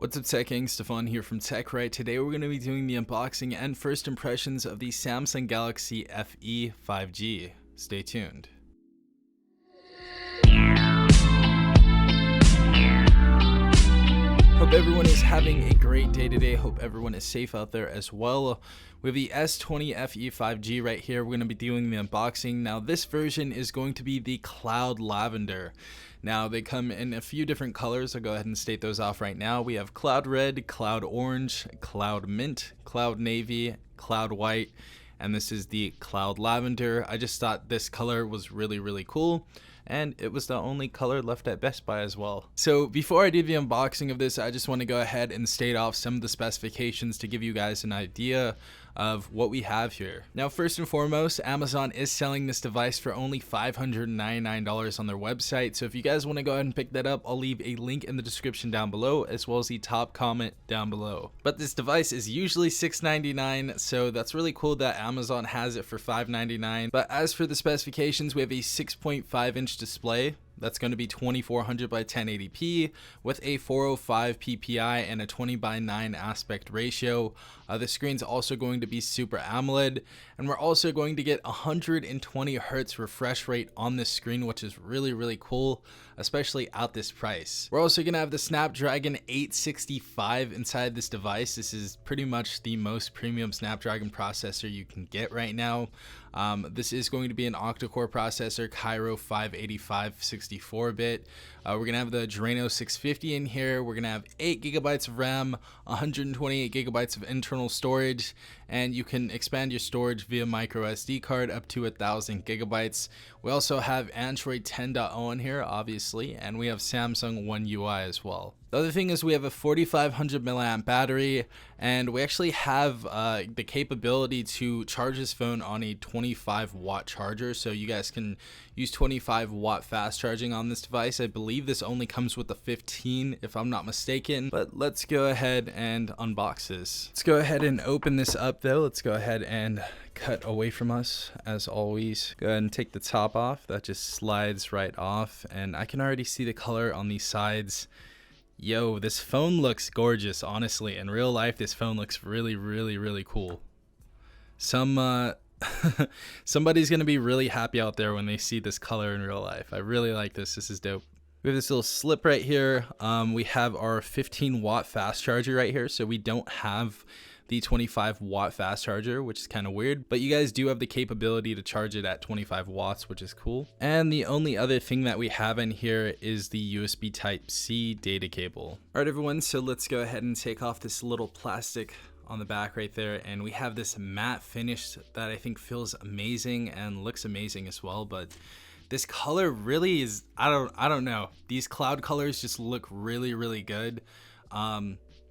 What's up, Tech Gang? Stefan here from TechRight. Today we're going to be doing the unboxing and first impressions of the Samsung Galaxy FE 5G. Stay tuned. Hope everyone is having a great day today. Hope everyone is safe out there as well. We have the S20 FE 5G right here. We're going to be doing the unboxing. Now this version is going to be the Cloud Lavender. Now they come in a few different colors. I'll go ahead and state those off right now. We have Cloud Red, Cloud Orange, Cloud Mint, Cloud Navy, Cloud White, and this is the Cloud Lavender. I just thought this color was really cool, and it was the only color left at Best Buy as well. So before I do the unboxing of this, I just want to go ahead and state off some of the specifications to give you guys an idea of what we have here. Now, first and foremost, Amazon is selling this device for only $599 on their website. So if you guys want to go ahead and pick that up, I'll leave a link in the description down below, as well as the top comment down below. But this device is usually $699, so that's really cool that Amazon has it for $599. But as for the specifications, we have a 6.5-inch display. That's going to be 2400 by 1080p with a 405 ppi and a 20:9 aspect ratio. The screen's also going to be Super AMOLED, and we're also going to get 120 Hz refresh rate on this screen, which is really cool, especially at this price. We're also going to have the Snapdragon 865 inside this device. This is pretty much the most premium Snapdragon processor you can get right now. This is going to be an octa-core processor, Cairo 585 64-bit. We're going to have the Adreno 650 in here. We're going to have 8 GB of RAM, 128 GB of internal storage, and you can expand your storage via micro SD card up to 1000 GB. We also have Android 10.0 in here, obviously, and we have Samsung One UI as well. The other thing is we have a 4500 milliamp battery, and we actually have the capability to charge this phone on a 25 watt charger, so you guys can use 25 watt fast charging on this device. I believe this only comes with the 15 if I'm not mistaken, but let's go ahead and unbox this. Let's go ahead and open this up though. Let's go ahead and cut away from us as always. Go ahead and take the top off. That just slides right off, and I can already see the color on these sides. Yo, this phone looks gorgeous, honestly. In real life, this phone looks really cool. Somebody's gonna be really happy out there when they see this color in real life. I really like this. This is dope. We have this little slip right here. We have our 15 watt fast charger right here, so we don't have the 25 watt fast charger, which is kind of weird, but you guys do have the capability to charge it at 25 watts, which is cool. And the only other thing that we have in here is the USB Type-C data cable. All right, everyone, so let's go ahead and take off this little plastic on the back right there, and we have this matte finish that I think feels amazing and looks amazing as well. But this color really is, I don't know, these cloud colors just look really good.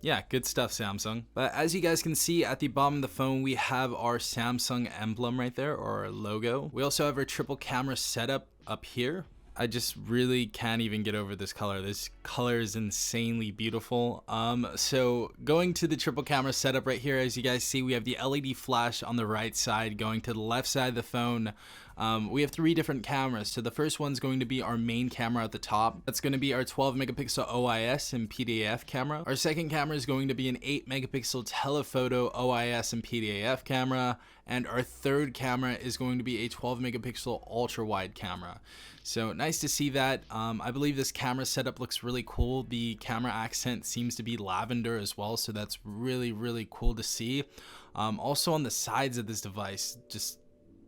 Yeah, good stuff, Samsung. But as you guys can see at the bottom of the phone, we have our Samsung emblem right there, or our logo. We also have our triple camera setup up here. I just really can't even get over this color. This color is insanely beautiful. So going to the triple camera setup right here, as you guys see, we have the LED flash on the right side. Going to the left side of the phone, we have 3 different cameras. So the first one's going to be our main camera at the top. That's going to be our 12 megapixel OIS and PDAF camera. Our second camera is going to be an 8 megapixel telephoto OIS and PDAF camera. And our third camera is going to be a 12 megapixel ultra wide camera. So nice to see that. I believe this camera setup looks really cool. The camera accent seems to be lavender as well, so that's really cool to see. Also on the sides of this device, just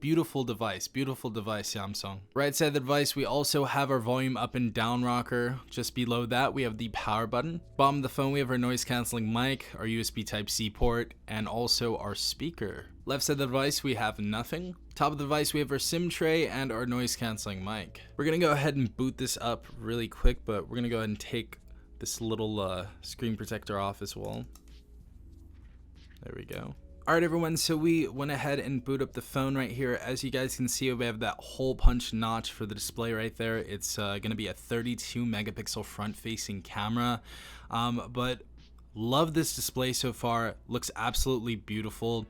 beautiful device, Samsung. Right side of the device, we also have our volume up and down rocker. Just below that, we have the power button. Bottom of the phone, we have our noise canceling mic, our USB Type-C port, and also our speaker. Left side of the device, we have nothing. Top of the device, we have our SIM tray and our noise canceling mic. We're gonna go ahead and boot this up really quick, but we're gonna go ahead and take this little screen protector off as well. There we go. Alright, everyone, so we went ahead and boot up the phone right here. As you guys can see, we have that hole punch notch for the display right there. It's going to be a 32 megapixel front facing camera, but love this display so far. Looks absolutely beautiful.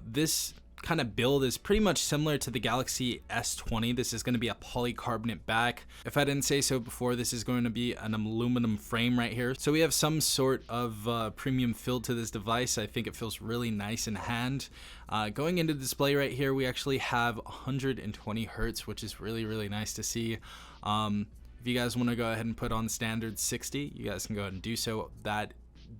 This kind of build is pretty much similar to the Galaxy S20. This is going to be a polycarbonate back. If I didn't say so before, this is going to be an aluminum frame right here. So we have some sort of premium feel to this device. I think it feels really nice in hand. Going into the display right here, we actually have 120 hertz, which is really nice to see. If you guys want to go ahead and put on standard 60, you guys can go ahead and do so. That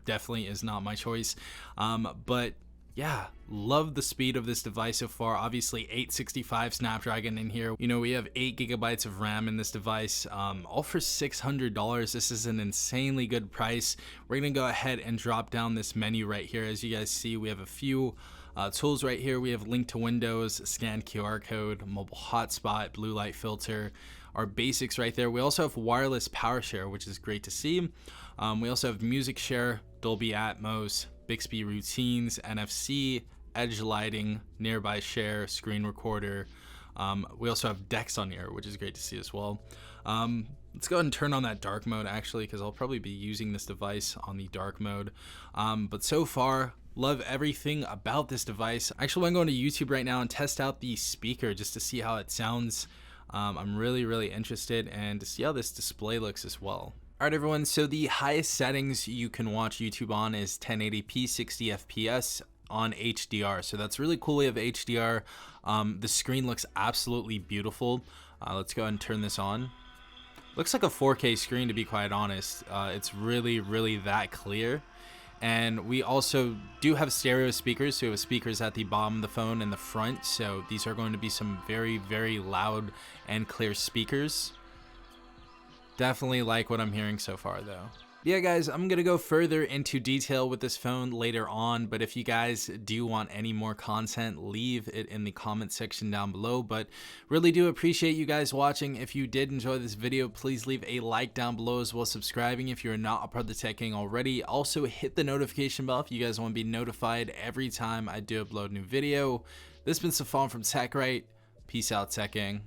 definitely is not my choice. But yeah, love the speed of this device so far. Obviously 865 Snapdragon in here. You know, we have 8 gigabytes of RAM in this device, all for $600. This is an insanely good price. We're gonna go ahead and drop down this menu right here. As you guys see, we have a few tools right here. We have link to Windows, scan QR code, mobile hotspot, blue light filter, our basics right there. We also have wireless power share, which is great to see. We also have music share, Dolby Atmos, Bixby routines, NFC, edge lighting, nearby share, screen recorder. We also have Dex on here, which is great to see as well. Let's go ahead and turn on that dark mode actually, because I'll probably be using this device on the dark mode. But so far, love everything about this device. Actually, I'm going to YouTube right now and test out the speaker just to see how it sounds. I'm really interested and to see how this display looks as well. Alright everyone, so the highest settings you can watch YouTube on is 1080p 60 FPS on HDR. So that's really cool. We have HDR. The screen looks absolutely beautiful. Let's go ahead and turn this on. Looks like a 4K screen, to be quite honest. It's really that clear. And we also do have stereo speakers, so we have speakers at the bottom of the phone and the front. So these are going to be some very loud and clear speakers. Definitely like what I'm hearing so far though. Yeah guys, I'm gonna go further into detail with this phone later on, but if you guys do want any more content, leave it in the comment section down below. But really do appreciate you guys watching. If you did enjoy this video, please leave a like down below, as well as subscribing if you're not a part of the Tech Gang already. Also hit the notification bell if you guys want to be notified every time I do upload a new video. This has been Safon from TechRight. Peace out, Tech Gang.